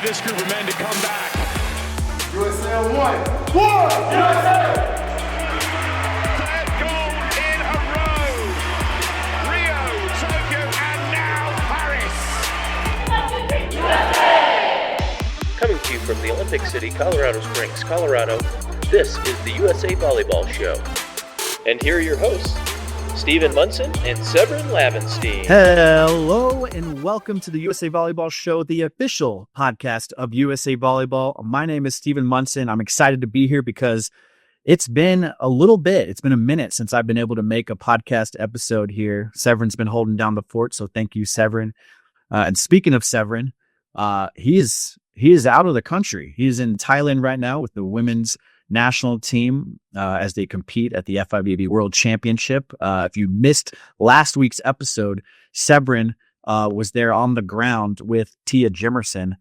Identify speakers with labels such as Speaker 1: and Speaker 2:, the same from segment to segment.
Speaker 1: this group of men to come back.
Speaker 2: USA on one. USA!
Speaker 1: Third gold in a row. Rio, Tokyo, and now Paris.
Speaker 3: Coming to you from the Olympic City, Colorado Springs, Colorado, this is the USA Volleyball Show. And here are your hosts, Steven Munson and Sevrin Lavenstein.
Speaker 4: Hello and welcome to the USA Volleyball Show, the official podcast of USA Volleyball. My name is Steven Munson. I'm excited to be here because it's been a little bit. It's been a minute since I've been able to make a podcast episode here. Severin's been holding down the fort, so thank you, Sevrin. And speaking of Sevrin, he is out of the country. He's in Thailand right now with the women's national team as they compete at the FIVB World Championship. If you missed last week's episode, Sevrin was there on the ground with Tia Jimerson,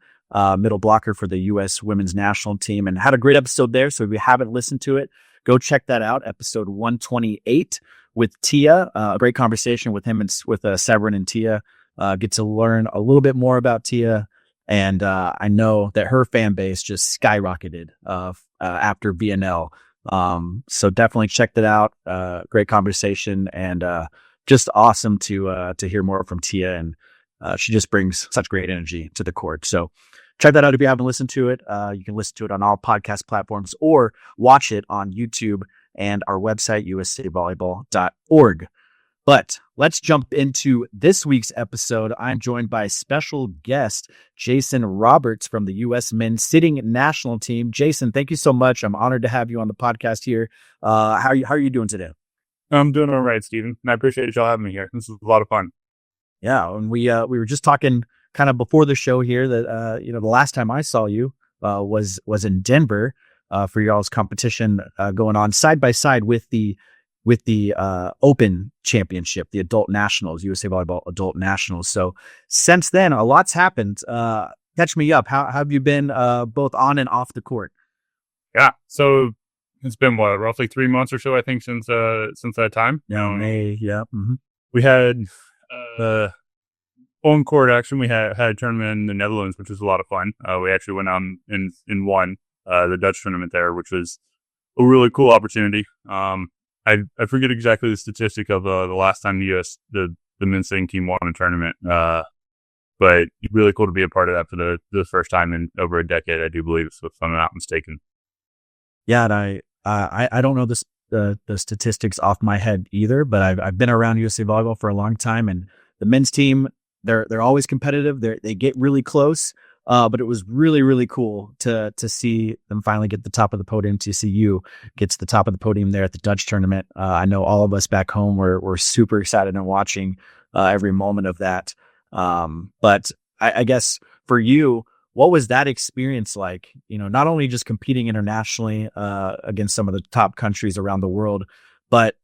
Speaker 4: middle blocker for the U.S. women's national team, and had a great episode there. So if you haven't listened to it, go check that out. Episode 128 with Tia. A great conversation with him and with Sevrin and Tia. Get to learn a little bit more about Tia. And I know that her fan base just skyrocketed after VNL. So definitely check that out. Great conversation and just awesome to hear more from Tia. And she just brings such great energy to the court. So check that out if you haven't listened to it. You can listen to it on all podcast platforms or watch it on YouTube and our website, usavolleyball.org. But let's jump into this week's episode. I'm joined by special guest Jason Roberts from the U.S. men's sitting national team. Jason, thank you so much. I'm honored to have you on the podcast here. How are you doing today?
Speaker 5: I'm doing all right, Steven. And I appreciate y'all having me here. This is a lot of fun.
Speaker 4: Yeah, and we were just talking kind of before the show here that the last time I saw you was in Denver for y'all's competition going on side by side with the Open Championship, the Adult Nationals, USA Volleyball Adult Nationals. So since then, a lot's happened. Catch me up. How have you been both on and off the court?
Speaker 5: Yeah, so it's been roughly 3 months or so, I think, since that time.
Speaker 4: Yeah, May. Yeah. Mm-hmm.
Speaker 5: We had on court action. We had a tournament in the Netherlands, which was a lot of fun. We actually went on and won the Dutch tournament there, which was a really cool opportunity. I forget exactly the statistic of the last time the men's sitting team won a tournament, but really cool to be a part of that for the first time in over a decade, I do believe, if I'm not mistaken.
Speaker 4: Yeah, and I don't know the statistics off my head either, but I've been around USA Volleyball for a long time, and the men's team they're always competitive. They get really close. But it was really, really cool to see them finally get the top of the podium. To see you get to the top of the podium there at the Dutch tournament. I know all of us back home were super excited and watching every moment of that. But I guess for you, what was that experience like? Not only just competing internationally against some of the top countries around the world, but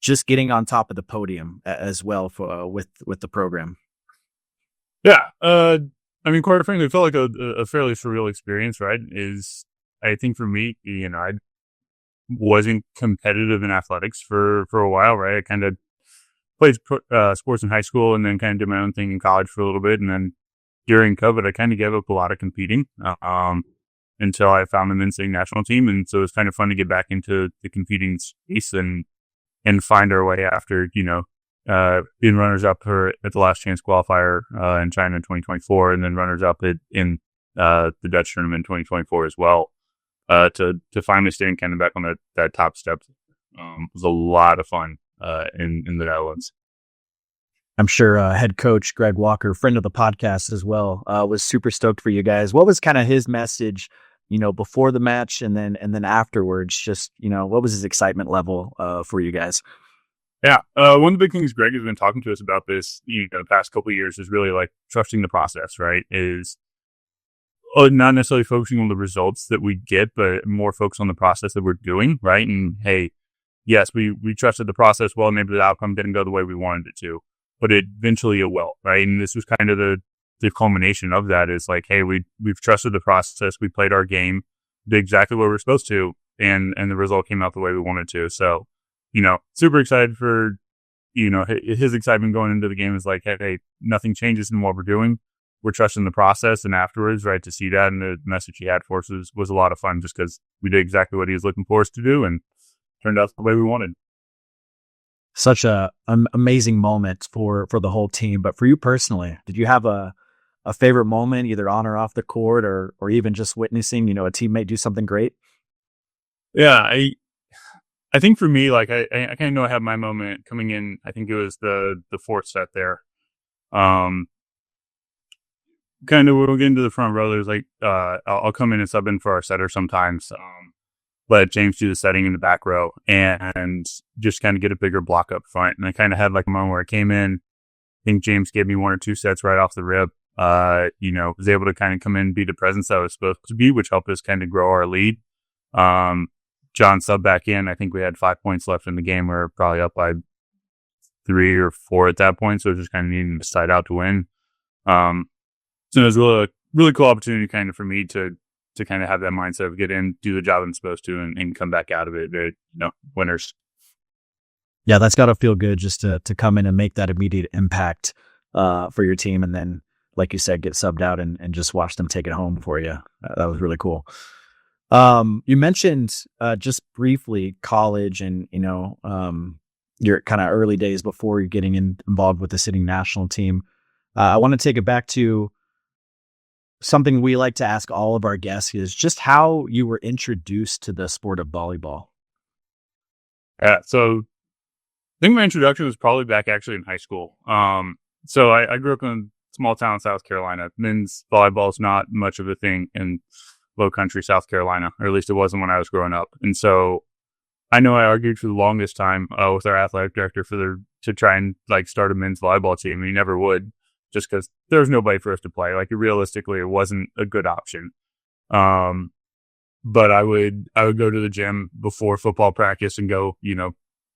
Speaker 4: just getting on top of the podium as well with the program.
Speaker 5: Yeah. I mean, quite frankly, it felt like a fairly surreal experience, right? I think for me, I wasn't competitive in athletics for a while, right? I kind of played sports in high school and then kind of did my own thing in college for a little bit. And then during COVID, I kind of gave up a lot of competing until I found the men's sitting national team. And so it was kind of fun to get back into the competing space and find our way after, being runners-up at the Last Chance qualifier in China in 2024, and then runners-up in the Dutch tournament in 2024 as well. To finally stand kind of back on that top step was a lot of fun in the Netherlands.
Speaker 4: I'm sure head coach Greg Walker, friend of the podcast as well, was super stoked for you guys. What was kind of his message, before the match and then afterwards? Just what was his excitement level for you guys?
Speaker 5: Yeah. One of the big things Greg has been talking to us about this, the past couple of years is really like trusting the process, right? Is not necessarily focusing on the results that we get, but more focus on the process that we're doing, right? And hey, yes, we trusted the process well, maybe the outcome didn't go the way we wanted it to, but eventually it will, right? And this was kind of the culmination of that is like, hey, we've trusted the process, we played our game, did exactly what we were supposed to, and the result came out the way we wanted to. So, super excited for, his excitement going into the game is like, hey, nothing changes in what we're doing. we're trusting the process. And afterwards, right, to see that and the message he had for us was a lot of fun, just because we did exactly what he was looking for us to do and turned out the way we wanted.
Speaker 4: Such an amazing moment for the whole team. But for you personally, did you have a favorite moment, either on or off the court, or even just witnessing, a teammate do something great?
Speaker 5: Yeah, I think for me, like I kind of know I had my moment coming in. I think it was the fourth set there. Kind of we'll get into the front row. There's like I'll come in and sub in for our setter sometimes. Let James do the setting in the back row and just kind of get a bigger block up front. And I kind of had like a moment where I came in. I think James gave me 1 or 2 sets right off the rip. Was able to kind of come in and be the presence I was supposed to be, which helped us kind of grow our lead. John subbed back in. I think we had 5 points left in the game. We were probably up by 3 or 4 at that point. So just kind of needing to side out to win. So it was a really cool opportunity kind of for me to kind of have that mindset of get in, do the job I'm supposed to, and come back out of it, winners.
Speaker 4: Yeah, that's got to feel good just to come in and make that immediate impact for your team. And then, like you said, get subbed out and just watch them take it home for you. That was really cool. You mentioned just briefly college and, your kind of early days before you're getting involved with the sitting national team. I want to take it back to something we like to ask all of our guests is just how you were introduced to the sport of volleyball.
Speaker 5: Yeah, so I think my introduction was probably back actually in high school. So I grew up in a small town in South Carolina. Men's volleyball is not much of a thing in low country South Carolina, or at least it wasn't when I was growing up. And so I know I argued for the longest time with our athletic director to try and like start a men's volleyball team. And he never would, just because there was nobody for us to play. Like realistically, it wasn't a good option. But I would go to the gym before football practice and go,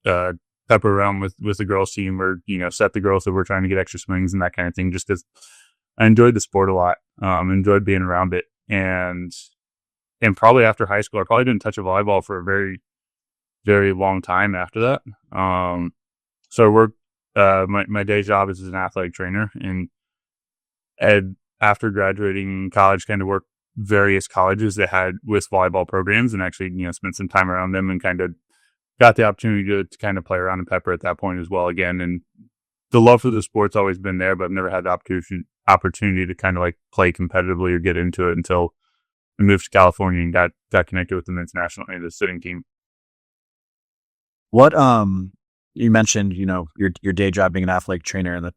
Speaker 5: pepper around with the girls team, or, set the girls that were trying to get extra swings and that kind of thing, just because I enjoyed the sport a lot. Enjoyed being around it. And probably after high school, I probably didn't touch a volleyball for a very, very long time after that. So I worked, my day job is as an athletic trainer, and after graduating college, kind of worked various colleges that had with volleyball programs, and actually, spent some time around them and kind of got the opportunity to kind of play around in Pepper at that point as well again. And the love for the sport's always been there, but I've never had the opportunity to kind of like play competitively or get into it until I moved to California and got connected with the men's national and the sitting team.
Speaker 4: What you mentioned, your day job being an athletic trainer, and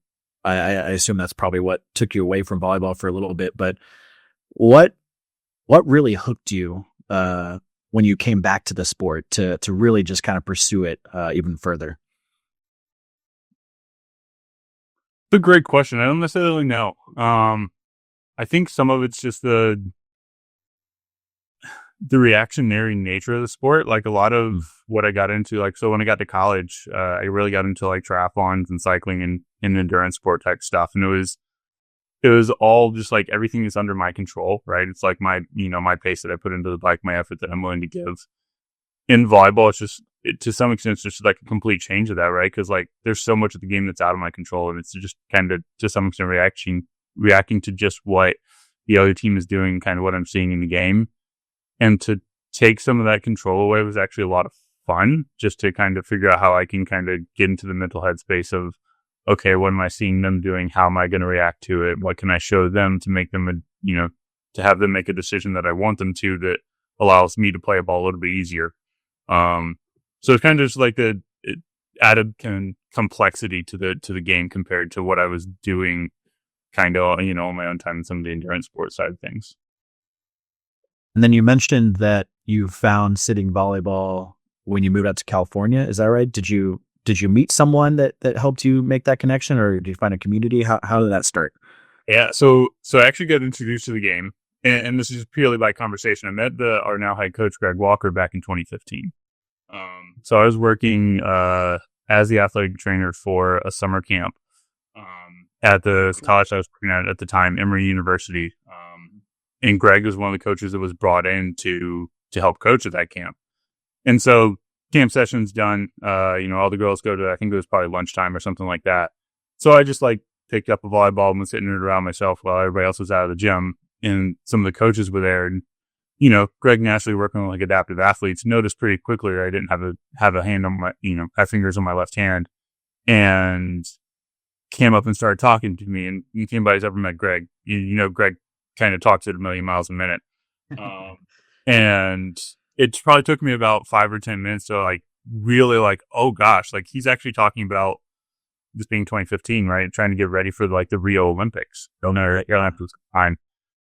Speaker 4: I assume that's probably what took you away from volleyball for a little bit. But what really hooked you when you came back to the sport to really just kind of pursue it even further?
Speaker 5: It's a great question. I don't necessarily know. I think some of it's just the reactionary nature of the sport. Like a lot of what I got into, like, so when I got to college, I really got into like triathlons and cycling and endurance sport type stuff. And it was all just like everything is under my control, right? It's like my pace that I put into the bike, my effort that I'm willing to give. In volleyball, it's just, to some extent, it's just like a complete change of that, right? Because like there's so much of the game that's out of my control, and it's just kind of to some extent reacting to just what the other team is doing, kind of what I'm seeing in the game. And to take some of that control away was actually a lot of fun, just to kind of figure out how I can kind of get into the mental headspace of, okay, what am I seeing them doing? How am I going to react to it? What can I show them to make them, to have them make a decision that I want them to, that allows me to play a ball a little bit easier. So it's kind of just like it added complexity to the game compared to what I was doing kind of, on my own time in some of the endurance sports side of things.
Speaker 4: And then you mentioned that you found sitting volleyball when you moved out to California. Is that right? Did you meet someone that helped you make that connection, or did you find a community? How did that start?
Speaker 5: Yeah. So I actually got introduced to the game, and this is purely by conversation. I met our now head coach, Greg Walker, back in 2015. So I was working as the athletic trainer for a summer camp at the college I was working at the time, Emory University. And Greg was one of the coaches that was brought in to help coach at that camp. And so camp session's done, all the girls go to, I think it was probably lunchtime or something like that. So I just like picked up a volleyball and was hitting it around myself while everybody else was out of the gym. And some of the coaches were there, and Greg naturally working with like adaptive athletes noticed pretty quickly that I didn't have a hand on my, have fingers on my left hand, and came up and started talking to me. And if anybody's ever met Greg, Greg kind of talks at a million miles a minute. And it probably took me about 5 or 10 minutes to like really like, oh gosh, like he's actually talking about this being 2015, right? Trying to get ready for like the Rio Olympics. Time.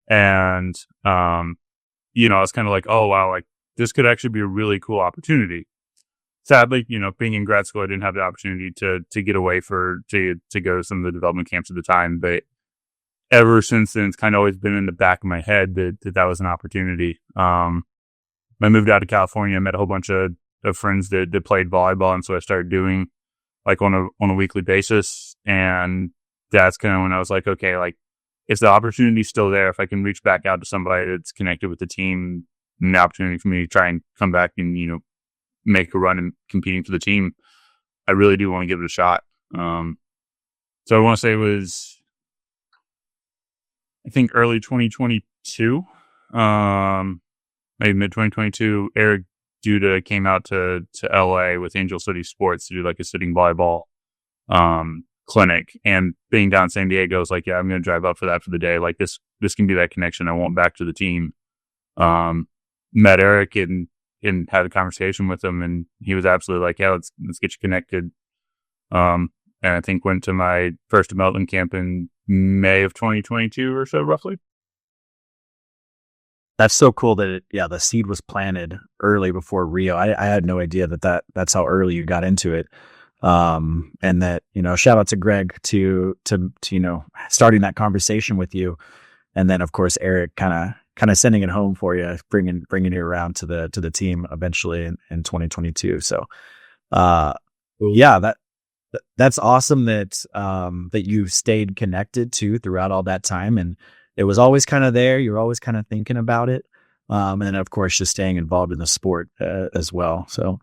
Speaker 5: And, I was kind of like, oh wow, like this could actually be a really cool opportunity. Sadly, being in grad school, I didn't have the opportunity to get away to go to some of the development camps at the time. But ever since then, it's kind of always been in the back of my head that was an opportunity. I moved out to California, met a whole bunch of friends that played volleyball. And so I started doing like on a weekly basis. And that's kind of when I was like, okay, like if the opportunity's still there, if I can reach back out to somebody that's connected with the team, and the opportunity for me to try and come back and, make a run and competing for the team, I really do want to give it a shot. So I want to say it was, I think early 2022, maybe mid 2022, Eric Duda came out to LA with Angel City Sports to do like a sitting volleyball clinic. And being down in San Diego, I was like, yeah, I'm going to drive up for that for the day. Like this can be that connection I want back to the team. Met Eric and had a conversation with him, and he was absolutely like, yeah, let's get you connected. And I think went to my first development camp in May of 2022 or so, roughly.
Speaker 4: That's so cool that the seed was planted early before Rio. I had no idea that's how early you got into it. And that, shout out to Greg to starting that conversation with you. And then of course, Eric kind of sending it home for you, bringing you around to the team eventually in 2022. So, that's awesome that you stayed connected to throughout all that time. And it was always kind of there. You're always kind of thinking about it. And of course, just staying involved in the sport as well. So,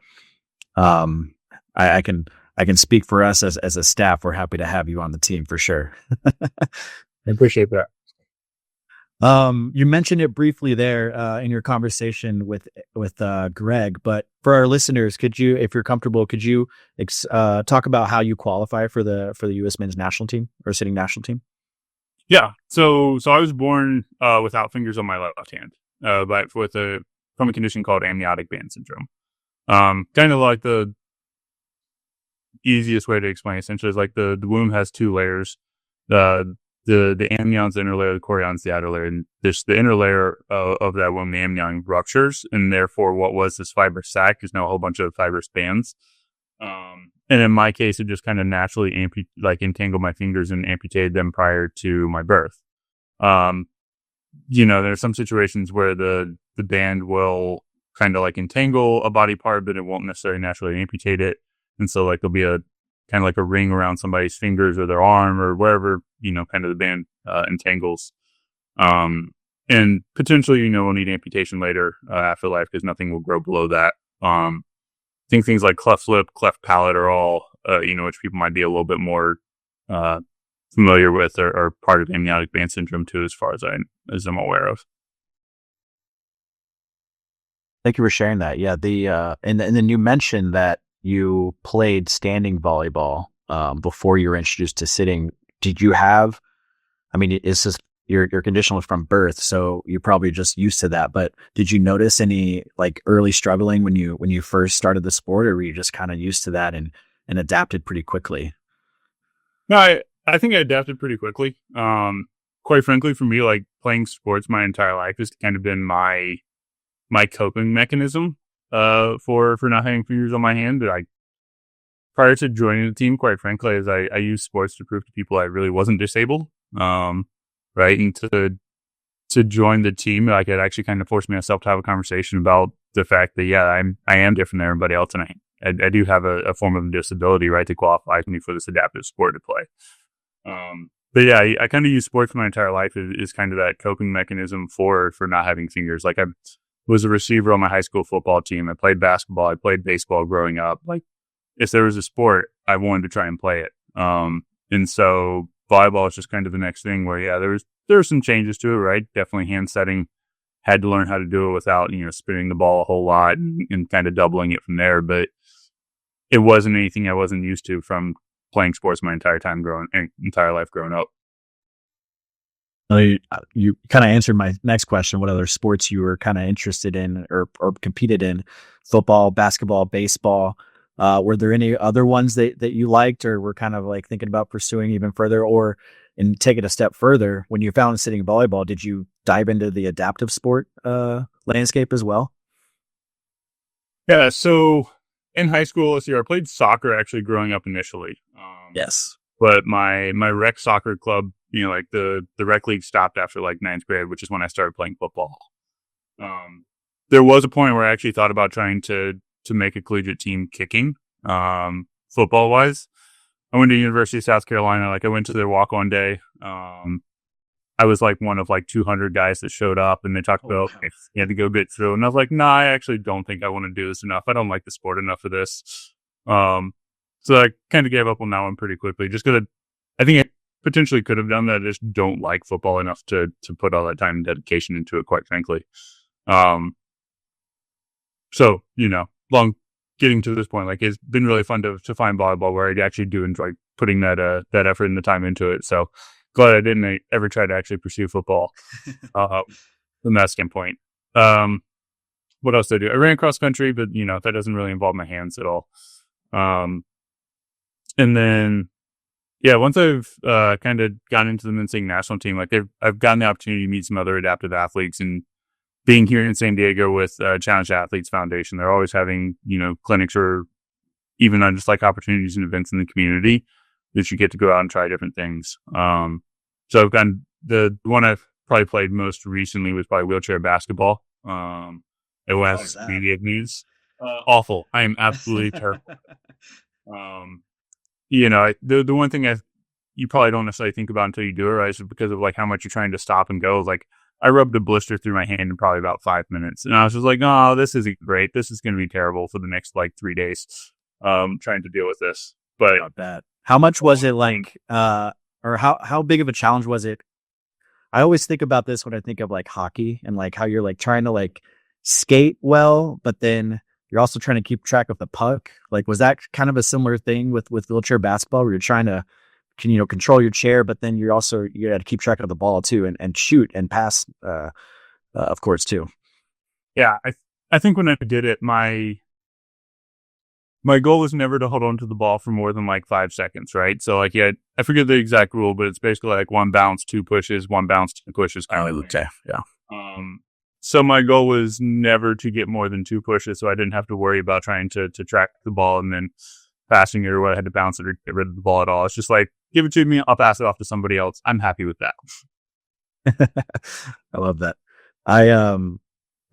Speaker 4: I can speak for us as a staff. We're happy to have you on the team for sure.
Speaker 5: I appreciate that.
Speaker 4: You mentioned it briefly there in your conversation with Greg, but for our listeners, could you, if you're comfortable, talk about how you qualify for the U.S. men's national team or sitting national team?
Speaker 5: Yeah. So I was born without fingers on my left hand, but from a condition called amniotic band syndrome. Kind of like the easiest way to explain essentially is like the womb has two layers. The amnion's the inner layer, the chorion's the outer layer, and the inner layer of that womb, the amnion, ruptures, and therefore what was this fibrous sac is now a whole bunch of fibrous bands. And in my case, it just kind of naturally entangled my fingers and amputated them prior to my birth. There are some situations where the band will kind of like entangle a body part, but it won't necessarily naturally amputate it. And so like there'll be a kind of like a ring around somebody's fingers or their arm or wherever, kind of the band entangles. And potentially, we'll need amputation later after life because nothing will grow below that. I think things like cleft lip, cleft palate are all, which people might be a little bit more familiar with or part of amniotic band syndrome too, as far as I'm aware of.
Speaker 4: Thank you for sharing that. Yeah. And then you mentioned that you played standing volleyball before you were introduced to sitting. Did you have, it's just your condition was from birth, so you're probably just used to that. But did you notice any like early struggling when you first started the sport, or were you just kind of used to that and adapted pretty quickly?
Speaker 5: No, I think I adapted pretty quickly. Quite frankly, for me, like playing sports my entire life has kind of been my coping mechanism for not having fingers on my hand. But prior to joining the team, quite frankly, as I used sports to prove to people I really wasn't disabled. Right. And to join the team, like it actually kind of forced myself to have a conversation about the fact that, I am different than everybody else. And I do have a form of disability, right, to qualify me for this adaptive sport to play. But yeah, I kind of use sports my entire life is kind of that coping mechanism for not having fingers. Like I was a receiver on my high school football team. I played basketball. I played baseball growing up. Like if there was a sport, I wanted to try and play it. And so volleyball was just kind of the next thing where, yeah, there were some changes to it, right? Definitely hand setting, had to learn how to do it without, spinning the ball a whole lot and kind of doubling it from there. But it wasn't anything I wasn't used to from playing sports my entire life growing up.
Speaker 4: You kind of answered my next question. What other sports you were kind of interested in or competed in? Football, basketball, baseball. Were there any other ones that you liked or were kind of like thinking about pursuing even further? Or, and take it a step further, when you found Sitting Volleyball, did you dive into the adaptive sport landscape as well?
Speaker 5: Yeah, so in high school, let's see, I played soccer actually growing up initially.
Speaker 4: Yes.
Speaker 5: But my rec soccer club, like the rec league stopped after like ninth grade, which is when I started playing football. There was a point where I actually thought about trying to make a collegiate team kicking, football wise. I went to University of South Carolina. Like I went to their walk one day. I was like one of like 200 guys that showed up and they talked about, okay, you had to go get through. And I was like, nah, I actually don't think I want to do this enough. I don't like the sport enough for this. So I kind of gave up on that one pretty quickly just because I think I potentially could have done that. I just don't like football enough to put all that time and dedication into it, quite frankly. So, long getting to this point, like it's been really fun to find volleyball where I actually do enjoy putting that effort and the time into it. So glad I didn't ever try to actually pursue football from that standpoint. What else did I do? I ran cross country, but that doesn't really involve my hands at all. And then, yeah, once I've kind of gotten into the men's singing national team, like I've gotten the opportunity to meet some other adaptive athletes, and being here in San Diego with Challenge Athletes Foundation, they're always having, clinics or even just like opportunities and events in the community that you get to go out and try different things. So I've gotten the one I've probably played most recently was probably wheelchair basketball. It was media news. Awful. I am absolutely terrible. The one thing you probably don't necessarily think about until you do it, right? Is because of like how much you're trying to stop and go. Like I rubbed a blister through my hand in probably about 5 minutes. And I was just like, oh, this isn't great. This is going to be terrible for the next like 3 days, trying to deal with this. But
Speaker 4: not bad. How much was it like, or how big of a challenge was it? I always think about this when I think of like hockey and like how you're like trying to like skate well, but then you're also trying to keep track of the puck. Like, was that kind of a similar thing with wheelchair basketball where you're trying to, control your chair, but then you got to keep track of the ball too and shoot and pass, of course, too.
Speaker 5: Yeah. I think when I did it, my goal was never to hold on to the ball for more than like 5 seconds, right? So like, yeah, I forget the exact rule, but it's basically like 1 bounce, 2 pushes, 1 bounce, 2 pushes.
Speaker 4: Okay. Yeah.
Speaker 5: So my goal was never to get more than 2 pushes, so I didn't have to worry about trying to track the ball and then passing it or what I had to bounce it or get rid of the ball at all. It's just like, give it to me, I'll pass it off to somebody else. I'm happy with that.
Speaker 4: I love that. I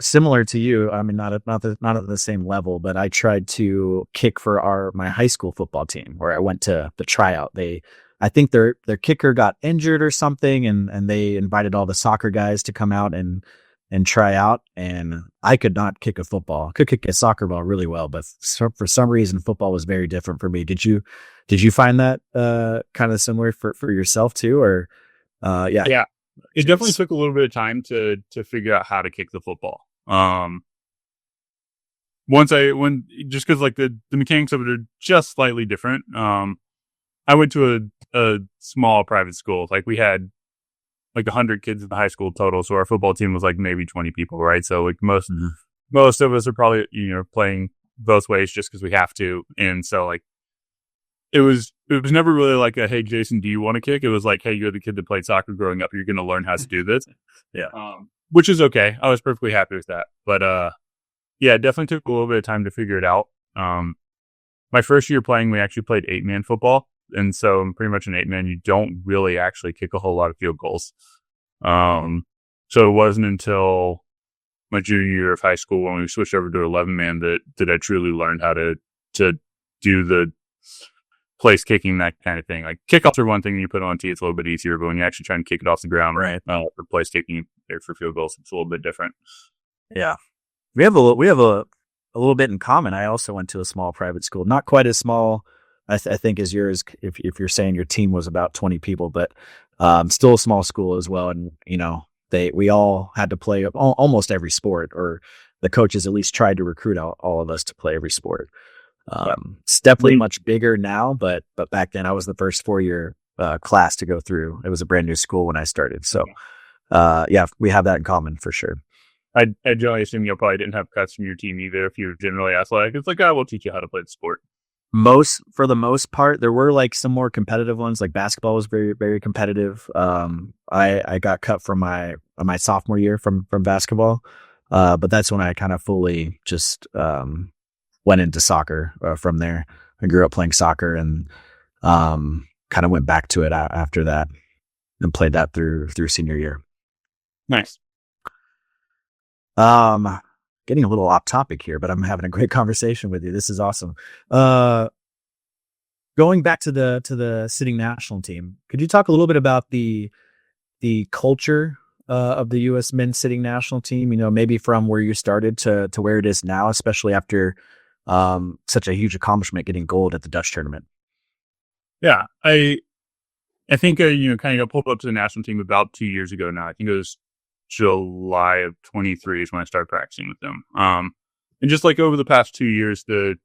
Speaker 4: similar to you. I mean, not at the same level, but I tried to kick for my high school football team where I went to the tryout. I think their kicker got injured or something, and they invited all the soccer guys to come out and try out. And I could not kick a football. I could kick a soccer ball really well, but for some reason, football was very different for me. Did you find that kind of similar for yourself too, or yeah?
Speaker 5: Yeah, it definitely took a little bit of time to figure out how to kick the football. Just because like the mechanics of it are just slightly different. I went to a small private school. Like we had like 100 kids in the high school total. So our football team was like maybe 20 people, right? So like most of us are probably, playing both ways just because we have to. And so like, it was never really like a, hey, Jason, do you want to kick? It was like, hey, you're the kid that played soccer growing up. You're going to learn how to do this.
Speaker 4: Yeah.
Speaker 5: Which is okay. I was perfectly happy with that. But, yeah, it definitely took a little bit of time to figure it out. My first year playing, we actually played 8-man football. And so pretty much an 8-man, you don't really actually kick a whole lot of field goals. So it wasn't until my junior year of high school when we switched over to 11-man that I truly learned how to do the place kicking, that kind of thing. Like kickoffs are one thing you put on tee, it's a little bit easier, but when you're actually trying to kick it off the ground,
Speaker 4: right,
Speaker 5: for place kicking or for field goals, it's a little bit different.
Speaker 4: Yeah. We have a little bit in common. I also went to a small private school, not quite as small, I think as yours, if you're saying your team was about 20 people, but still a small school as well. And, we all had to play almost every sport, or the coaches at least tried to recruit all of us to play every sport. It's definitely much bigger now, but back then I was the first 4-year class to go through. It was a brand new school when I started. So, we have that in common for sure.
Speaker 5: I generally assume you probably didn't have cuts from your team either. If you're generally athletic, it's like, we'll teach you how to play the sport.
Speaker 4: For the most part, there were like some more competitive ones. Like basketball was very, very competitive. I got cut from my sophomore year from basketball, but that's when I kind of fully just went into soccer from there. I grew up playing soccer and kind of went back to it after that and played that through senior year.
Speaker 5: Nice.
Speaker 4: Getting a little off topic here, but I'm having a great conversation with you. This is awesome. Going back to the sitting national team, could you talk a little bit about the culture of the U.S. men's sitting national team? Maybe from where you started to where it is now, especially after such a huge accomplishment, getting gold at the Dutch tournament.
Speaker 5: Yeah, I think kind of got pulled up to the national team about 2 years ago now. I think it was July of 23 is when I started practicing with them. And just like over the past 2 years, the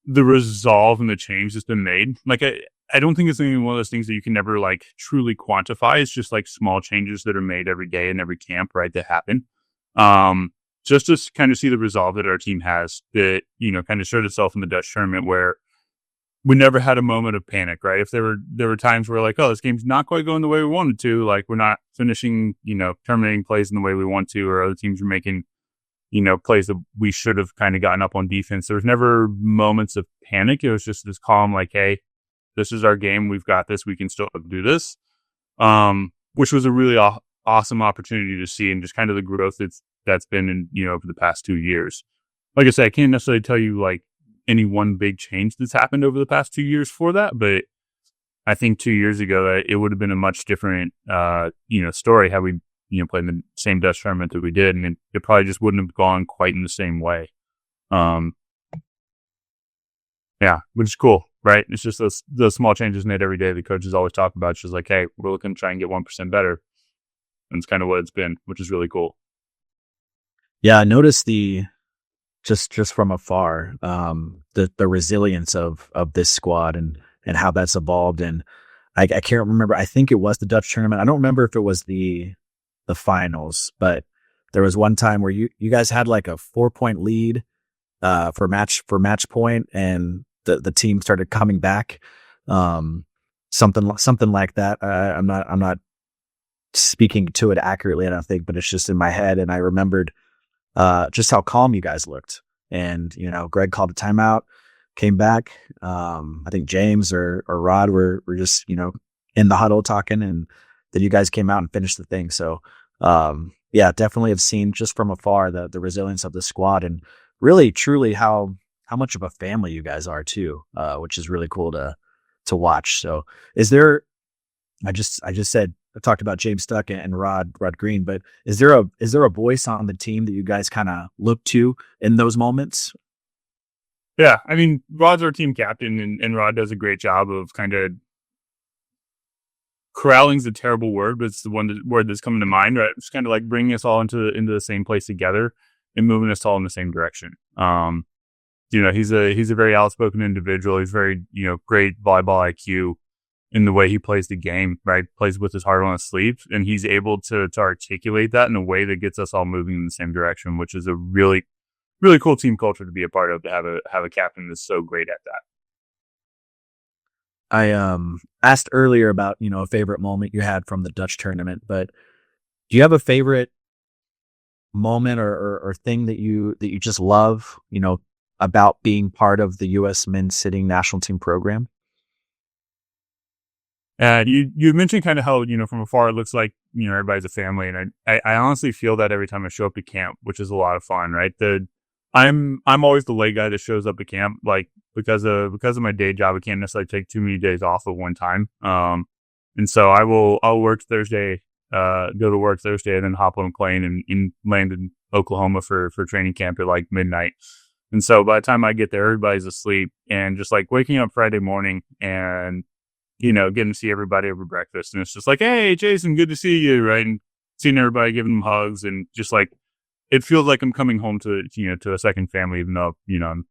Speaker 5: resolve and the change that's been made, like I don't think it's even one of those things that you can never like truly quantify. It's just like small changes that are made every day in every camp, right, that happen. Just to kind of see the resolve that our team has that, kind of showed itself in the Dutch tournament, where we never had a moment of panic, right? If there were times where like, oh, this game's not quite going the way we wanted to, like we're not finishing, terminating plays in the way we want to, or other teams are making, plays that we should have kind of gotten up on defense. There was never moments of panic. It was just this calm, like, hey, this is our game. We've got this. We can still do this. Which was a really awesome opportunity to see, and just kind of the growth that's been in, over the past 2 years. Like I said, I can't necessarily tell you like any one big change that's happened over the past 2 years for that, but I think 2 years ago it would have been a much different story had we played in the same Dutch tournament that we did, and it probably just wouldn't have gone quite in the same way. Which is cool, right? It's just those small changes made every day. The coaches always talk about. It's just like, hey, we're looking to try and get 1% better, and it's kind of what it's been, which is really cool.
Speaker 4: Yeah, I noticed just from afar, the resilience of this squad and how that's evolved. And I can't remember. I think it was the Dutch tournament. I don't remember if it was the finals, but there was one time where you guys had like a 4-point lead for match point, and the team started coming back. Something like that. I'm not speaking to it accurately, I don't think, but it's just in my head. And I remembered just how calm you guys looked. And, Greg called a timeout, came back. I think James or Rod were just, in the huddle talking, and then you guys came out and finished the thing. So, definitely have seen just from afar the resilience of the squad, and really truly how much of a family you guys are too, which is really cool to watch. So is there, I talked about James Stuck and Rod Green, but is there a voice on the team that you guys kind of look to in those moments?
Speaker 5: Yeah, I mean, Rod's our team captain, and Rod does a great job of kind of corralling's a terrible word, but it's the word that's coming to mind, right? It's kind of like bringing us all into the same place together and moving us all in the same direction. He's a very outspoken individual. He's very, great volleyball IQ in the way he plays the game, right? Plays with his heart on his sleeve, and he's able to articulate that in a way that gets us all moving in the same direction, which is a really, really cool team culture to be a part of, to have a captain that's so great at that.
Speaker 4: I asked earlier about, a favorite moment you had from the Dutch tournament, but do you have a favorite moment or thing that you just love, about being part of the U.S. men's sitting national team program?
Speaker 5: You mentioned kind of how, from afar it looks like, everybody's a family. And I honestly feel that every time I show up to camp, which is a lot of fun, right? I'm always the late guy that shows up to camp, like because of my day job, I can't necessarily take too many days off at one time. And so I'll work Thursday, go to work Thursday, and then hop on a plane and land in Oklahoma for training camp at like midnight. And so by the time I get there, everybody's asleep, and just like waking up Friday morning and, getting to see everybody over breakfast. And it's just like, hey, Jason, good to see you. Right. And seeing everybody, giving them hugs, and just like, it feels like I'm coming home to, to a second family, even though, I'm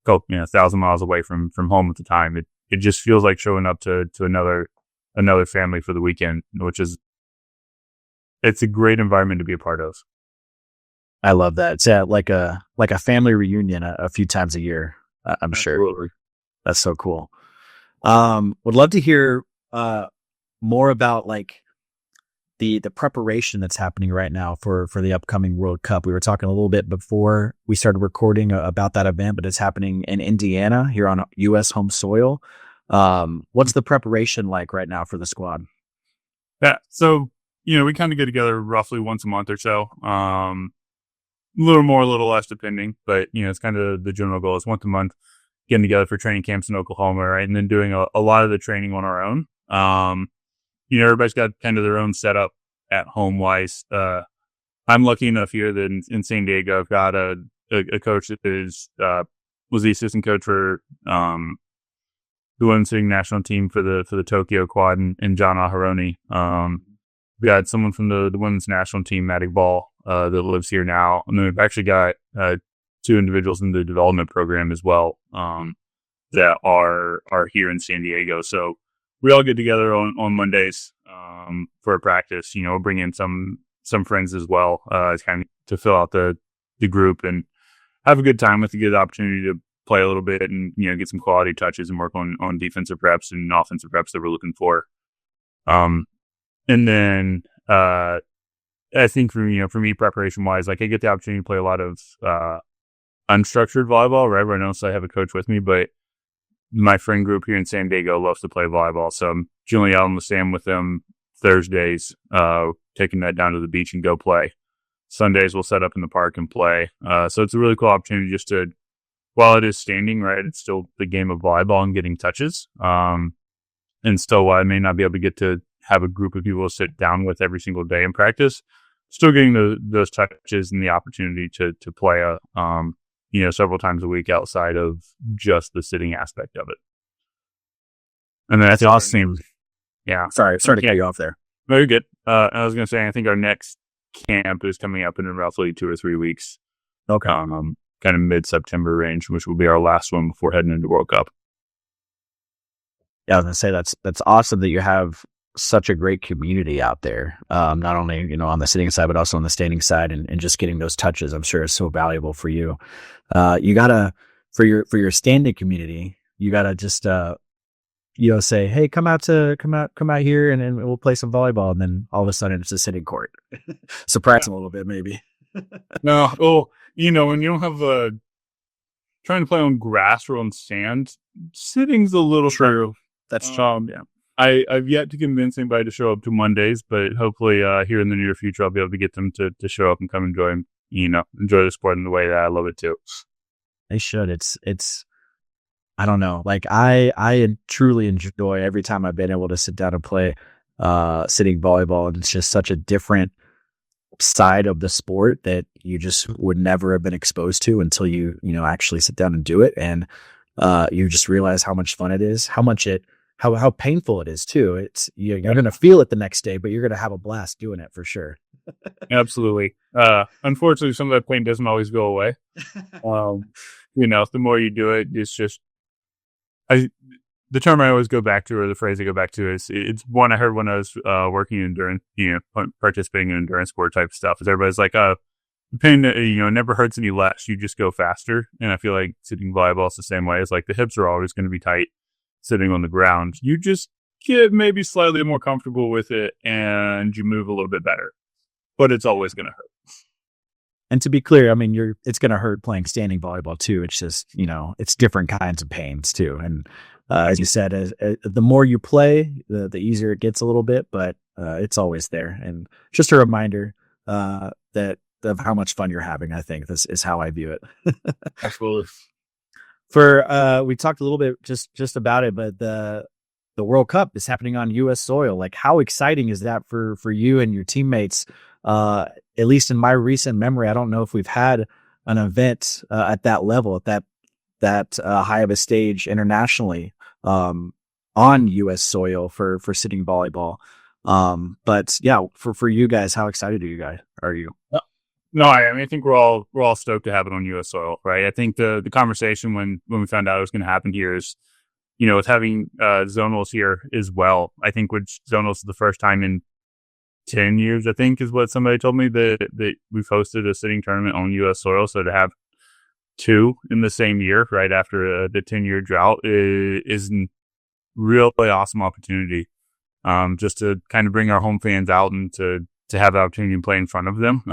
Speaker 5: 1,000 miles away from home at the time. It just feels like showing up to another family for the weekend, which is, it's a great environment to be a part of.
Speaker 4: I love that. It's like a family reunion a few times a year. I'm
Speaker 5: Absolutely.
Speaker 4: sure. That's so cool. Would love to hear more about like the preparation that's happening right now for the upcoming World Cup. We were talking a little bit before we started recording about that event, but it's happening in Indiana here on U.S. home soil. What's the preparation like right now for the squad?
Speaker 5: Yeah. So, we kind of get together roughly once a month or so. A little more, a little less depending, but it's kind of the general goal is once a month getting together for training camps in Oklahoma, right? And then doing a lot of the training on our own. Everybody's got kind of their own setup at home wise. I'm lucky enough here that in San Diego, I've got a coach that was the assistant coach for the women's sitting national team for the Tokyo quad, and John Aharoni. We got someone from the women's national team, Maddie Ball, that lives here now. And then we've actually got 2 individuals in the development program as well, that are here in San Diego. So we all get together on Mondays for a practice. We'll bring in some friends as well, kind of to fill out the group and have a good time with a good opportunity to play a little bit and get some quality touches and work on defensive reps and offensive reps that we're looking for. And then I think for me, preparation wise, like I get the opportunity to play a lot of unstructured volleyball, right? Where I know I have a coach with me, but my friend group here in San Diego loves to play volleyball. So I'm generally out on the sand with them Thursdays, taking that down to the beach and go play. Sundays we'll set up in the park and play. So it's a really cool opportunity just to, while it is standing, right, it's still the game of volleyball and getting touches. And still, while I may not be able to get to have a group of people to sit down with every single day in practice, still getting those touches and the opportunity to play several times a week outside of just the sitting aspect of it. And then that's awesome. Yeah.
Speaker 4: Sorry to cut you off there.
Speaker 5: Very good. I was going to say, I think our next camp is coming up in roughly 2 or 3 weeks.
Speaker 4: Okay.
Speaker 5: Kind of mid-September range, which will be our last one before heading into World Cup.
Speaker 4: Yeah, I was going to say that's awesome that you have such a great community out there. Not only, on the sitting side, but also on the standing side, and just getting those touches, I'm sure is so valuable for you. You gotta, for your standing community, you gotta just, say, hey, come out here and we'll play some volleyball. And then all of a sudden it's a sitting court. Surprise them a little bit, maybe.
Speaker 5: No. Well, when you don't have trying to play on grass or on sand, sitting's a little
Speaker 4: true. That's true.
Speaker 5: Yeah. I've yet to convince anybody to show up to Mondays, but hopefully here in the near future, I'll be able to get them to show up and come enjoy the sport in the way that I love it too.
Speaker 4: They should. It's, I don't know. Like I truly enjoy every time I've been able to sit down and play sitting volleyball. And it's just such a different side of the sport that you just would never have been exposed to until you actually sit down and do it. And you just realize how much fun it is, how painful it is too. It's you're going to feel it the next day, but you're going to have a blast doing it for sure.
Speaker 5: Absolutely. Unfortunately, some of that pain doesn't always go away. The more you do it, it's just, the term I always go back to, or the phrase I go back to, is it's one I heard when I was working in endurance, participating in endurance sport type stuff. Is everybody's like, the pain, never hurts any less. You just go faster. And I feel like sitting volleyball is the same way. It's like the hips are always going to be tight sitting on the ground. You just get maybe slightly more comfortable with it and you move a little bit better, but it's always going to hurt.
Speaker 4: And to be clear, I mean, it's going to hurt playing standing volleyball too. It's just, it's different kinds of pains too. And as you said, the more you play, the easier it gets a little bit, but it's always there. And just a reminder that of how much fun you're having. I think this is how I view it.
Speaker 5: Absolutely.
Speaker 4: We talked a little bit just about it, but the World Cup is happening on U.S. soil. Like, how exciting is that for you and your teammates? At least in my recent memory, I don't know if we've had an event at that level, at that high of a stage internationally, on U.S. soil for sitting volleyball. But yeah, for you guys, how excited are you?
Speaker 5: No, I mean, I think we're all stoked to have it on U.S. soil, right? I think the conversation when we found out it was going to happen here is, with having zonals here as well. I think which zonals is the first time in 10 years, I think, is what somebody told me that we've hosted a sitting tournament on U.S. soil. So to have two in the same year, right after the 10-year drought, is a really awesome opportunity. Just to kind of bring our home fans out and to have the opportunity to play in front of them.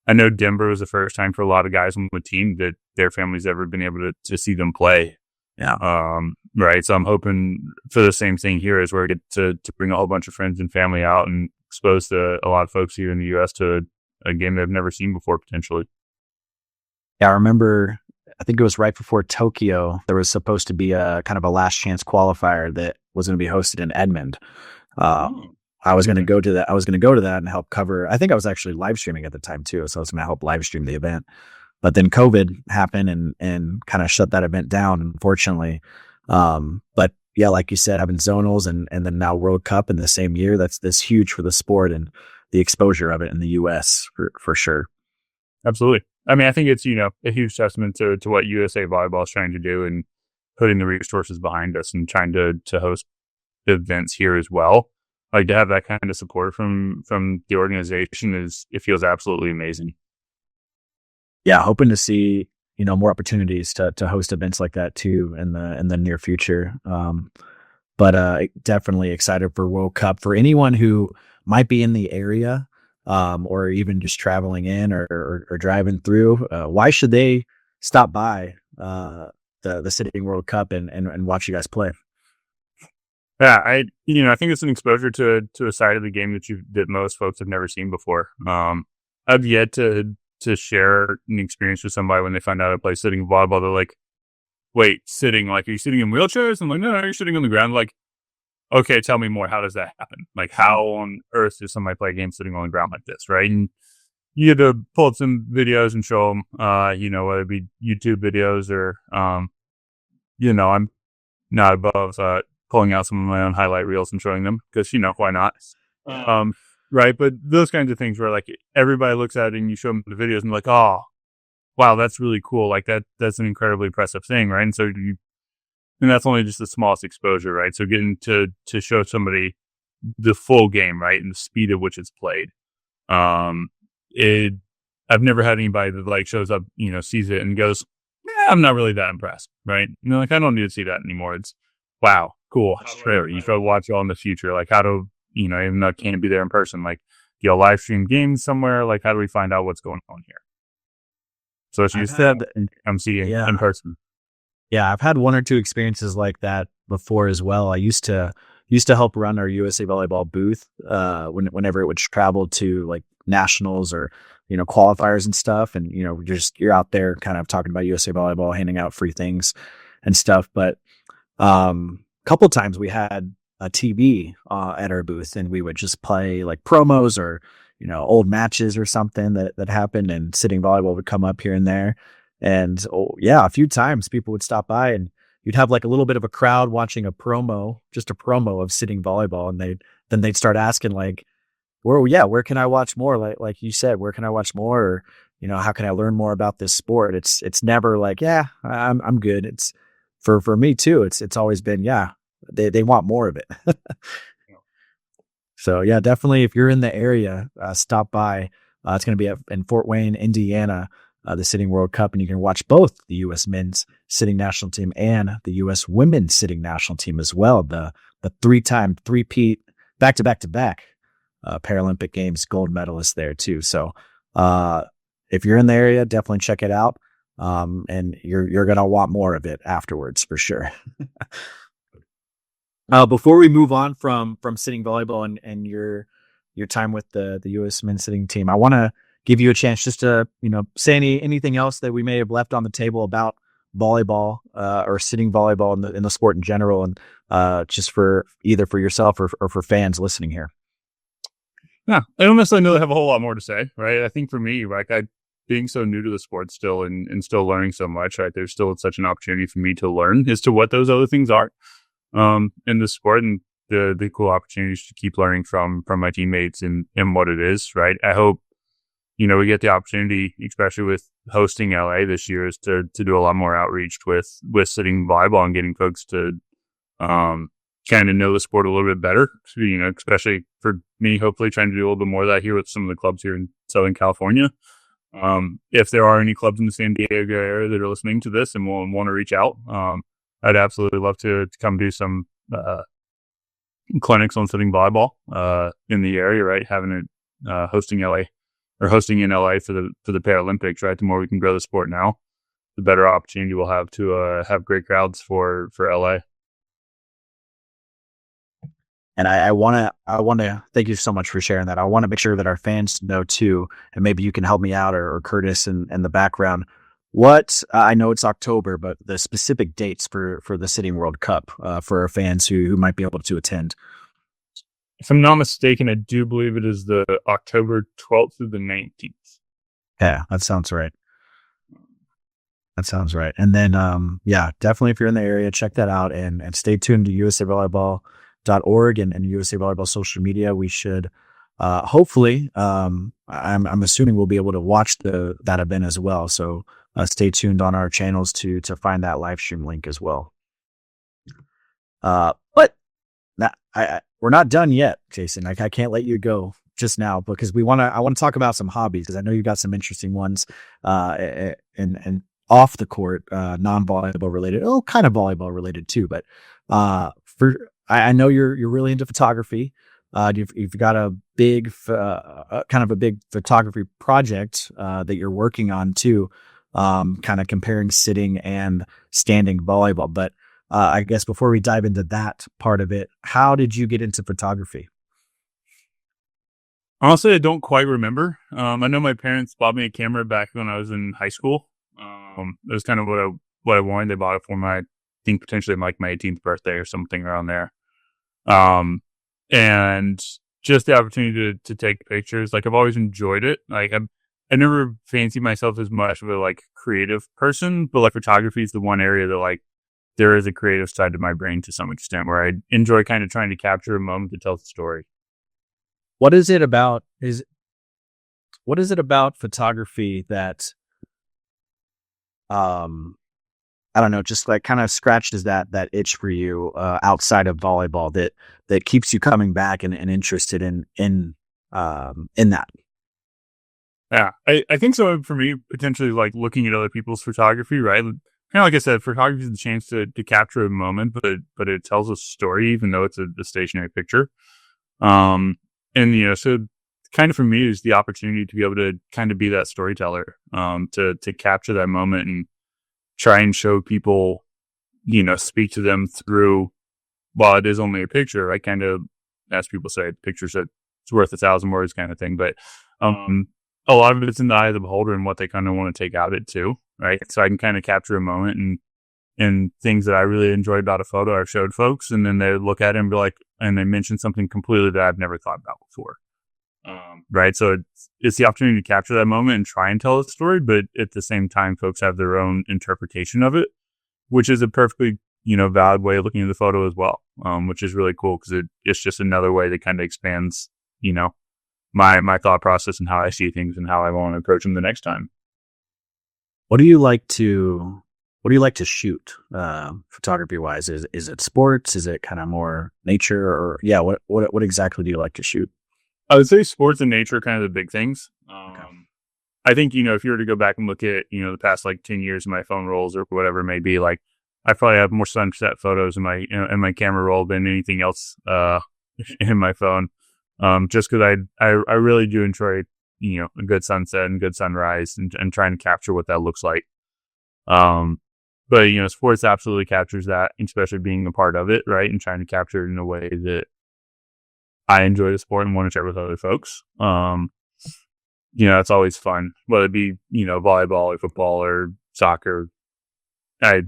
Speaker 5: I know Denver was the first time for a lot of guys on the team that their family's ever been able to see them play.
Speaker 4: Yeah.
Speaker 5: Right. So I'm hoping for the same thing here, is where I get to bring a whole bunch of friends and family out and expose to a lot of folks here in the U.S. to a game they've never seen before, potentially.
Speaker 4: Yeah, I remember, I think it was right before Tokyo, there was supposed to be a kind of a last chance qualifier that was going to be hosted in Edmond. I was going to go to that. I was going to go to that and help cover. I think I was actually live streaming at the time too. So I was going to help live stream the event, but then COVID happened and kind of shut that event down, unfortunately. But yeah, like you said, having zonals and then now World Cup in the same year, that's huge for the sport and the exposure of it in the US for sure.
Speaker 5: Absolutely. I mean, I think it's, a huge testament to what USA Volleyball is trying to do and putting the resources behind us and trying to host events here as well. Like, to have that kind of support from the organization it feels absolutely amazing.
Speaker 4: Yeah, hoping to see more opportunities to host events like that too in the near future. But definitely excited for World Cup. For anyone who might be in the area, or even just traveling in or driving through, why should they stop by the Sitting World Cup and watch you guys play?
Speaker 5: Yeah, I think it's an exposure to a side of the game that most folks have never seen before. I've yet to share an experience with somebody when they find out I play sitting volleyball. They're like, "Wait, sitting? Like, are you sitting in wheelchairs?" I'm like, "No, you're sitting on the ground." Like, okay, tell me more. How does that happen? Like, how on earth does somebody play a game sitting on the ground like this, right? And you had to pull up some videos and show them, whether it be YouTube videos or, I'm not above pulling out some of my own highlight reels and showing them because, why not? Right. But those kinds of things where like everybody looks at it and you show them the videos and they're like, oh, wow, that's really cool. Like that's an incredibly impressive thing. Right. And so and that's only just the smallest exposure, right? So getting to show somebody the full game, right, and the speed at which it's played. I've never had anybody that like shows up, sees it and goes, "Yeah, I'm not really that impressed," right? Like, I don't need to see that anymore. It's wow, cool. It's trailer. You should watch it all in the future. Like, how do even though I can't be there in person, like, live stream games somewhere. Like, how do we find out what's going on here? So as you said, I'm seeing in person.
Speaker 4: Yeah, I've had one or two experiences like that before as well. I used to help run our USA Volleyball booth whenever it would travel to like nationals or qualifiers and stuff, and you're out there kind of talking about USA Volleyball, handing out free things and stuff. But a couple times we had a TV at our booth, and we would just play like promos or old matches or something that happened, and Sitting Volleyball would come up here and there. And a few times people would stop by and you'd have like a little bit of a crowd watching just a promo of Sitting Volleyball. And they'd start asking like, where can I watch more? Like you said, where can I watch more? Or, how can I learn more about this sport? It's never like, yeah, I'm good. It's for me too. It's always been, yeah, they want more of it. So yeah, definitely. If you're in the area, stop by. It's going to be in Fort Wayne, Indiana, the Sitting World Cup, and you can watch both the U.S. men's sitting national team and the U.S. women's sitting national team as well. The three-peat back-to-back Paralympic Games gold medalists there too. So if you're in the area, definitely check it out, and you're gonna want more of it afterwards for sure. Before we move on from Sitting Volleyball and your time with the U.S. men's sitting team, I want to give you a chance just to, say anything else that we may have left on the table about volleyball or sitting volleyball in the sport in general, and just for either for yourself or for fans listening here.
Speaker 5: Yeah, I don't necessarily know I have a whole lot more to say, right? I think for me, like being so new to the sport still and still learning so much, right? There's still such an opportunity for me to learn as to what those other things are in the sport, and the cool opportunities to keep learning from my teammates and what it is, right? I hope, we get the opportunity, especially with hosting LA this year, is to do a lot more outreach with Sitting Volleyball and getting folks to kind of know the sport a little bit better, especially for me, hopefully trying to do a little bit more of that here with some of the clubs here in Southern California. If there are any clubs in the San Diego area that are listening to this and will want to reach out, I'd absolutely love to come do some clinics on Sitting Volleyball in the area, right? Having it hosting in LA for the Paralympics, right? The more we can grow the sport now, the better opportunity we'll have to have great crowds for LA.
Speaker 4: And I want to thank you so much for sharing that. I want to make sure that our fans know too, and maybe you can help me out, or Curtis in the background. What I know it's October, but the specific dates for the Sitting World Cup for our fans who might be able to attend.
Speaker 5: If I'm not mistaken, I do believe it is the October 12th through the 19th.
Speaker 4: Yeah, that sounds right. And then, definitely if you're in the area, check that out and stay tuned to usavolleyball.org and USA Volleyball social media. We should hopefully, I'm assuming we'll be able to watch that event as well. So stay tuned on our channels to find that live stream link as well. But we're not done yet, Jason. I can't let you go just now because I want to talk about some hobbies, because I know you got some interesting ones and off the court, non-volleyball related, kind of volleyball related too. But I know you're really into photography. You've got a big big photography project that you're working on too, kind of comparing sitting and standing volleyball. But I guess before we dive into that part of it, how did you get into photography?
Speaker 5: Honestly, I don't quite remember. I know my parents bought me a camera back when I was in high school. It was kind of what I wanted. They bought it for I think potentially like my 18th birthday or something around there. And just the opportunity to take pictures. Like, I've always enjoyed it. Like, I never fancied myself as much of a creative person, but photography is the one area that there is a creative side to my brain to some extent, where I enjoy kind of trying to capture a moment to tell the story.
Speaker 4: What is it about photography that, I don't know, just kind of scratches that itch for you outside of volleyball that keeps you coming back and interested in that?
Speaker 5: Yeah, I think so. For me, potentially looking at other people's photography, right? Kind of like I said, photography is the chance to capture a moment, but it tells a story, even though it's a stationary picture. And so kind of for me is the opportunity to be able to kind of be that storyteller, to capture that moment and try and show people, speak to them through, while it is only a picture, I kind of, as people say, pictures it's worth 1,000 words kind of thing. But a lot of it's in the eye of the beholder and what they kind of want to take out of it too, right? So I can kind of capture a moment and things that I really enjoyed about a photo I've showed folks, and then they look at it and be like, and they mention something completely that I've never thought about before. Right. So it's the opportunity to capture that moment and try and tell a story, but at the same time, folks have their own interpretation of it, which is a perfectly, valid way of looking at the photo as well. Which is really cool because it's just another way that kind of expands, my thought process and how I see things and how I want to approach them the next time.
Speaker 4: What do you like to shoot, photography wise? Is it sports? Is it kind of more nature, or what exactly do you like to shoot?
Speaker 5: I would say sports and nature are kind of the big things. Okay. I think, if you were to go back and look at, the past 10 years of my phone rolls or whatever it may be, I probably have more sunset photos in my camera roll than anything else in my phone. Just because I really do enjoy, a good sunset and good sunrise and trying to capture what that looks like. But, sports absolutely captures that, especially being a part of it, right? And trying to capture it in a way that I enjoy the sport and want to share with other folks. It's always fun, whether it be, volleyball or football or soccer. I,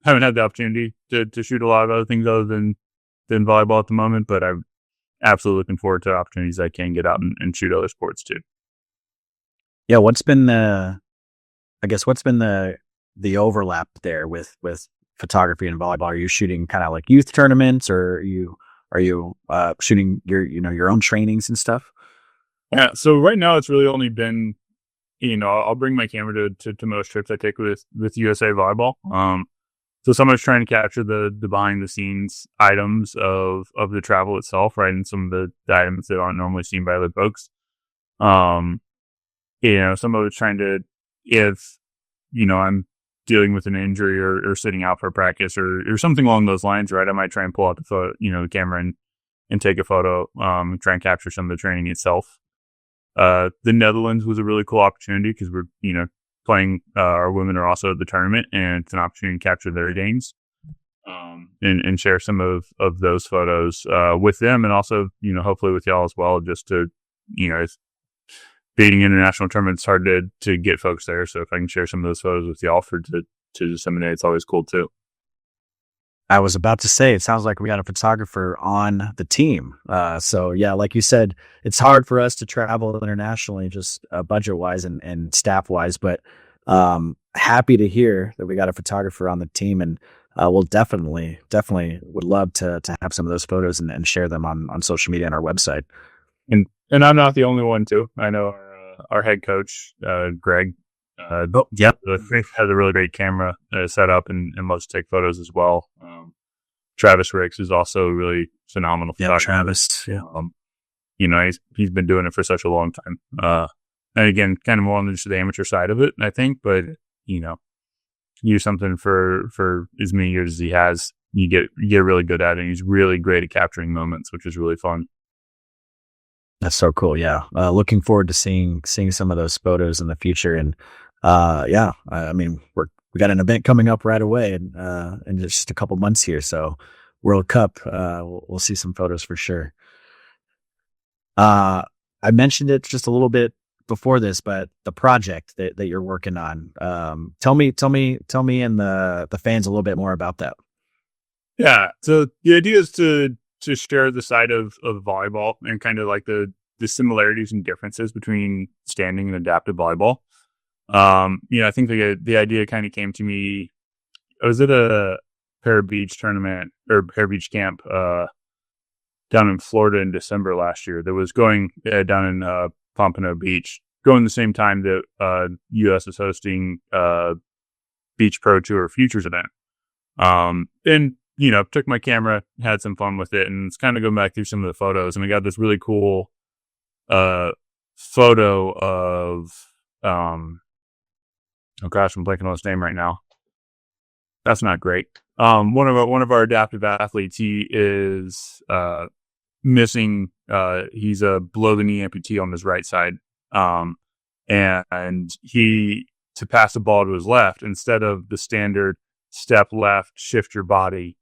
Speaker 5: haven't had the opportunity to shoot a lot of other things other than volleyball at the moment, but I'm absolutely looking forward to opportunities I can get out and shoot other sports too.
Speaker 4: Yeah. What's been the I guess what's been the overlap there with photography and volleyball? Are you shooting kind of like youth tournaments, or are you shooting your own trainings and stuff?
Speaker 5: Yeah. So right now it's really only been, I'll bring my camera to most trips I take with USA Volleyball. So someone's trying to capture the behind the scenes items of the travel itself, right? And some of the items that aren't normally seen by other folks. Someone was trying to, if, I'm dealing with an injury or sitting out for practice or something along those lines, right? I might try and pull out the camera and take a photo, try and capture some of the training itself. The Netherlands was a really cool opportunity because we're, playing, our women are also at the tournament, and it's an opportunity to capture their games, and share some of those photos, with them, and also, hopefully with y'all as well, just to, it's beating international tournaments, it's hard to get folks there. So if I can share some of those photos with y'all to disseminate, it's always cool too.
Speaker 4: I was about to say, it sounds like we got a photographer on the team. So yeah, like you said, it's hard for us to travel internationally, just budget wise and staff wise, but happy to hear that we got a photographer on the team, and we'll definitely would love to have some of those photos and share them on social media and our website.
Speaker 5: And I'm not the only one too. I know our head coach, Greg,
Speaker 4: Yep,
Speaker 5: has a really great camera set up and loves to take photos as well. Travis Ricks is also a really phenomenal photographer.
Speaker 4: Travis. Yeah.
Speaker 5: He's been doing it for such a long time. And again, kind of more on the amateur side of it, I think. But use something for as many years as he has, you get really good at it. And he's really great at capturing moments, which is really fun.
Speaker 4: That's so cool. Yeah. Looking forward to seeing some of those photos in the future. And I mean, we got an event coming up right away in just a couple months here. So World Cup, we'll see some photos for sure. I mentioned it just a little bit before this, but the project that you're working on, tell me and the fans a little bit more about that.
Speaker 5: Yeah. So the idea is to share the side of volleyball and kind of like the similarities and differences between standing and adaptive volleyball. I think the idea kind of came to me. I was at a Pair Beach tournament or Pair Beach camp down in Florida in December last year. That was going down in Pompano Beach, going the same time that U.S. is hosting Beach Pro Tour Futures event. And took my camera, had some fun with it, and it's kind of going back through some of the photos, and I got this really cool photo of oh gosh, I'm blanking on his name right now. That's not great. One of our adaptive athletes, he is missing. He's a below the knee amputee on his right side, and he, to pass the ball to his left, instead of the standard step left, shift your body,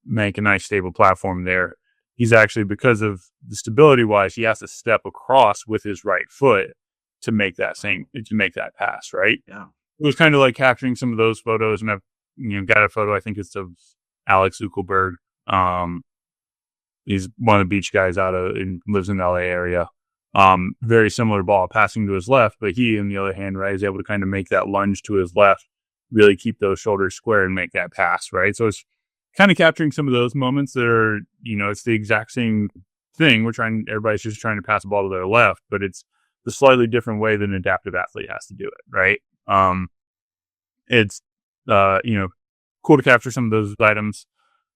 Speaker 5: make a nice stable platform there. He's actually, because of the stability wise, he has to step across with his right foot to make that pass, right?
Speaker 4: Yeah.
Speaker 5: It was kind of like capturing some of those photos, and I've got a photo, I think it's of Alex Ukelberg. He's one of the beach guys lives in the LA area. Very similar ball passing to his left, but he, on the other hand, right, is able to kind of make that lunge to his left, really keep those shoulders square and make that pass, right? So it's kind of capturing some of those moments that are, it's the exact same thing. Everybody's just trying to pass the ball to their left, but it's the slightly different way that an adaptive athlete has to do it, right? It's, cool to capture some of those items,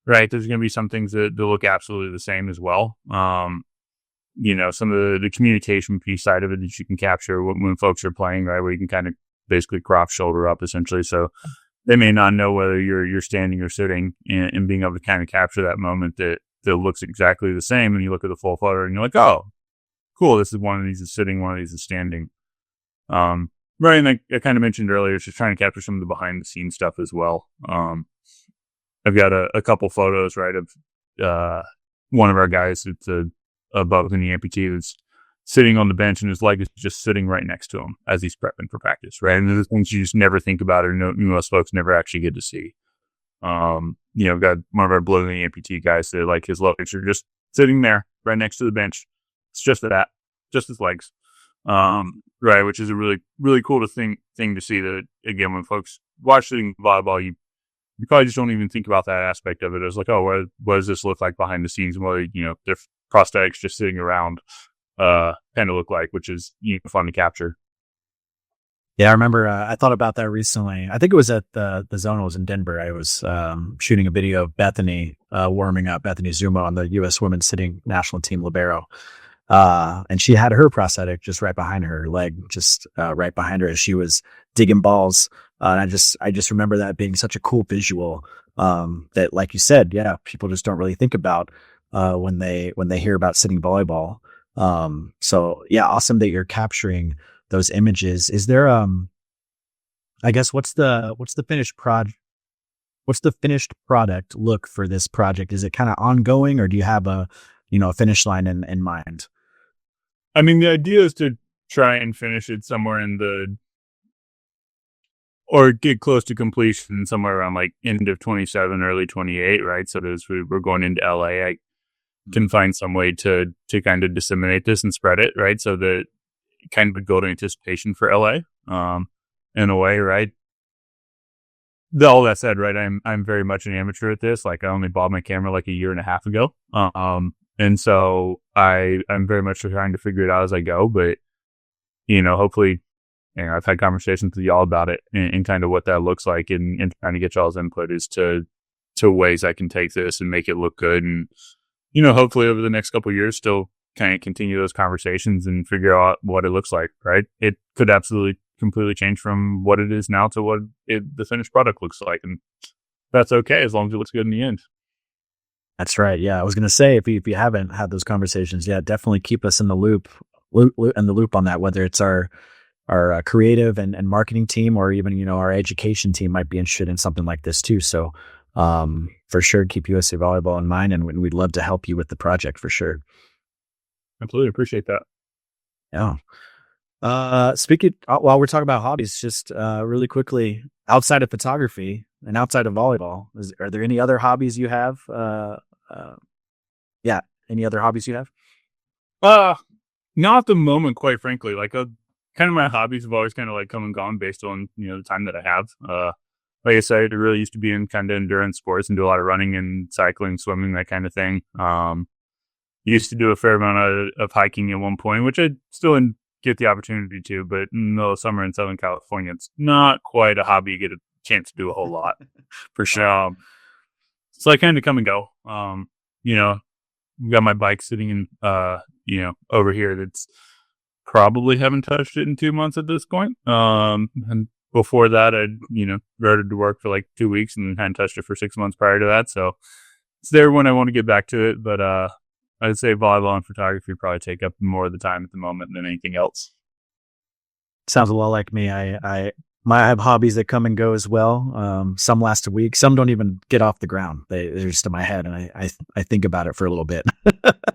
Speaker 5: right? There's going to be some things that look absolutely the same as well. Some of the communication piece side of it that you can capture when folks are playing, right? Where you can kind of basically crop shoulder up essentially. So they may not know whether you're standing or sitting, and being able to kind of capture that moment that looks exactly the same. And you look at the full photo and you're like, oh, cool. This is one of these is sitting, one of these is standing. Right. And I kind of mentioned earlier, it's just trying to capture some of the behind the scenes stuff as well. I've got a couple photos, right, of one of our guys that's above the knee amputee that's sitting on the bench, and his leg is just sitting right next to him as he's prepping for practice, right? And there's things you just never think about, or most folks never actually get to see. We've got one of our below the knee amputee guys that, like, his legs are just sitting there right next to the bench. It's just his legs. Right, which is a really, really cool thing to see. That again, when folks watch Sitting Volleyball, you probably just don't even think about that aspect of it as like, oh, what does this look like behind the scenes? What their prosthetics just sitting around kind of look like, which is fun to capture.
Speaker 4: Yeah, I remember. I thought about that recently. I think it was at the Zonals in Denver. I was shooting a video of Bethany warming up, Bethany Zuma on the U.S. Women's Sitting National Team libero. And she had her prosthetic just right behind her leg, just right behind her as she was digging balls. And I just remember that being such a cool visual that, like you said, yeah, people just don't really think about when they hear about sitting volleyball. So yeah, awesome that you're capturing those images. Is there I guess what's the finished product look for this project? Is it kind of ongoing, or do you have a finish line in mind?
Speaker 5: I mean, the idea is to try and finish it somewhere or get close to completion somewhere around like end of 27, early 28, right? So as we're going into LA, I can find some way to kind of disseminate this and spread it, right? So that kind of would go to anticipation for LA, in a way, right? All that said, right, I'm very much an amateur at this. Like, I only bought my camera like a year and a half ago. And so I'm very much trying to figure it out as I go, but, hopefully, I've had conversations with y'all about it and kind of what that looks like and trying to get y'all's input as to ways I can take this and make it look good. And, hopefully over the next couple of years, still kind of continue those conversations and figure out what it looks like, right? It could absolutely completely change from what it is now to what the finished product looks like. And that's okay as long as it looks good in the end.
Speaker 4: That's right. Yeah. I was going to say, if you haven't had those conversations, yeah, definitely keep us in the loop on that, whether it's our creative and marketing team, or even, our education team might be interested in something like this too. So, for sure, keep USA Volleyball in mind, and we'd love to help you with the project for sure.
Speaker 5: Absolutely. Appreciate that.
Speaker 4: Yeah. Speaking, while we're talking about hobbies, just, really quickly, outside of photography and outside of volleyball, are there any other hobbies you have? Any other hobbies you have?
Speaker 5: Not at the moment, quite frankly. Like, kind of my hobbies have always kind of like come and gone based on, the time that I have. Like I said, I really used to be in kind of endurance sports and do a lot of running and cycling, swimming, that kind of thing. Used to do a fair amount of hiking at one point, which I still get the opportunity to, but in the middle of summer in Southern California, it's not quite a hobby you get a chance to do a whole lot.
Speaker 4: For sure.
Speaker 5: So I kind of come and go. We've got my bike sitting in, over here that's probably haven't touched it in 2 months at this point. And before that, I, rode it to work for like 2 weeks and hadn't touched it for 6 months prior to that. So it's there when I want to get back to it. But I'd say volleyball and photography probably take up more of the time at the moment than anything else.
Speaker 4: Sounds a lot like me. I have hobbies that come and go as well. Some last a week. Some don't even get off the ground. They're just in my head, and I think about it for a little bit.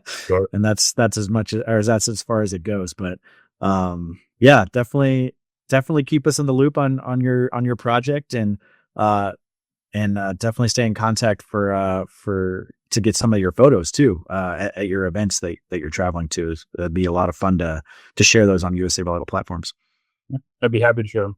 Speaker 5: Sure.
Speaker 4: And that's as much as that's as far as it goes. But yeah, definitely keep us in the loop on your project, and definitely stay in contact to get some of your photos too at your events that you're traveling to. It'd be a lot of fun to share those on USA Volleyball platforms.
Speaker 5: I'd be happy to share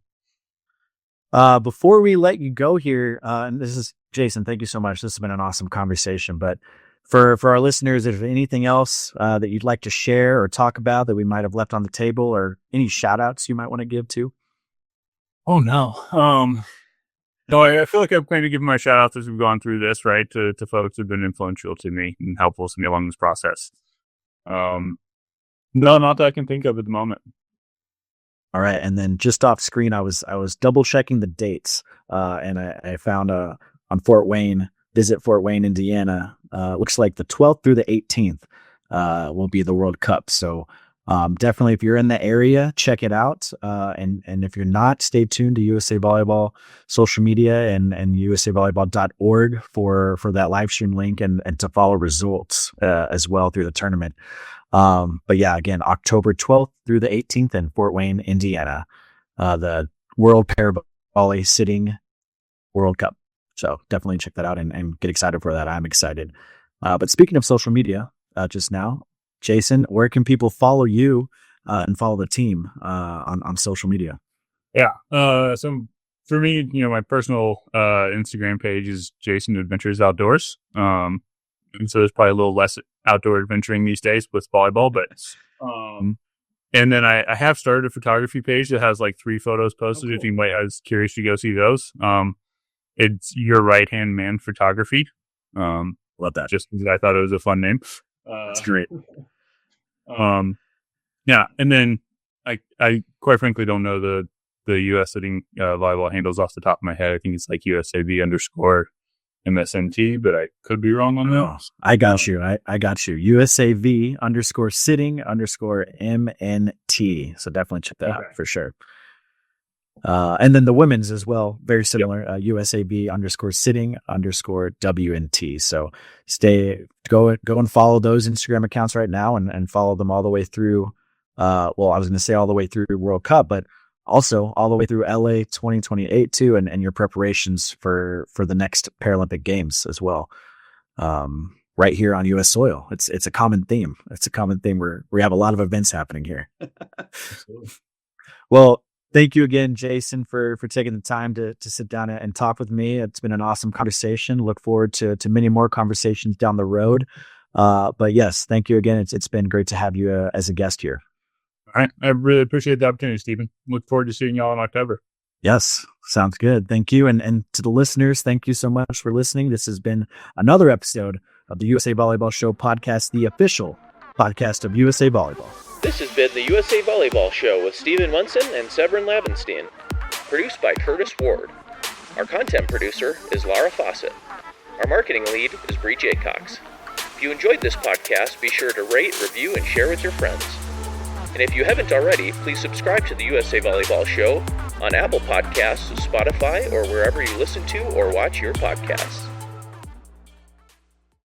Speaker 5: them.
Speaker 4: Before we let you go here, and this is Jason, thank you so much. This has been an awesome conversation. But for our listeners, is there anything else that you'd like to share or talk about that we might have left on the table, or any shout outs you might want to give to?
Speaker 5: Oh, no. No, I feel like I've kind of given my shout outs as we've gone through this, right, to folks who've been influential to me and helpful to me along this process. No, not that I can think of at the moment.
Speaker 4: All right. And then just off screen, I was double checking the dates, and I found on Visit Fort Wayne, Indiana. Looks like the 12th through the 18th will be the World Cup. So definitely, if you're in the area, check it out. And if you're not, stay tuned to USA Volleyball social media and usavolleyball.org for that live stream link and to follow results as well through the tournament. But yeah, again, October 12th through the 18th in Fort Wayne, Indiana, the World Pair Volley Sitting World Cup. So definitely check that out and get excited for that. I'm excited. But speaking of social media, just now, Jason, where can people follow you and follow the team on social media.
Speaker 5: Yeah. So for me, my personal Instagram page is Jason Adventures Outdoors. And so there's probably a little less outdoor adventuring these days with volleyball, but and then I have started a photography page that has like 3 photos posted. If you might, I was curious to go see those. It's Your Right Hand Man Photography.
Speaker 4: Love that.
Speaker 5: Just because I thought it was a fun name.
Speaker 4: That's great.
Speaker 5: Yeah, and then I quite frankly don't know the US Sitting Volleyball handles off the top of my head. I think it's like USAV_MSNT, but I could be wrong on that.
Speaker 4: I got you. I got you. USAV_Sitting_MNT. So definitely check that out for sure. And then the women's as well, very similar. USAV_Sitting_WNT. So go and follow those Instagram accounts right now and follow them all the way through. I was going to say all the way through World Cup, but also all the way through LA 2028 too, and your preparations for the next Paralympic Games as well. Right here on U.S. soil. It's a common theme. It's a common theme where we have a lot of events happening here. Well, thank you again, Jason, for taking the time to sit down and talk with me. It's been an awesome conversation. Look forward to many more conversations down the road. But yes, thank you again. It's been great to have you as a guest here.
Speaker 5: All right. I really appreciate the opportunity, Stephen. Look forward to seeing y'all in October.
Speaker 4: Yes, sounds good. Thank you. And to the listeners, thank you so much for listening. This has been another episode of the USA Volleyball Show podcast, the official podcast of USA Volleyball.
Speaker 3: This has been the USA Volleyball Show with Stephen Munson and Sevrin Lavenstein, produced by Curtis Ward. Our content producer is Lara Fawcett. Our marketing lead is Bree Jaycox. If you enjoyed this podcast, be sure to rate, review, and share with your friends. And if you haven't already, please subscribe to the USA Volleyball Show on Apple Podcasts, Spotify, or wherever you listen to or watch your podcasts.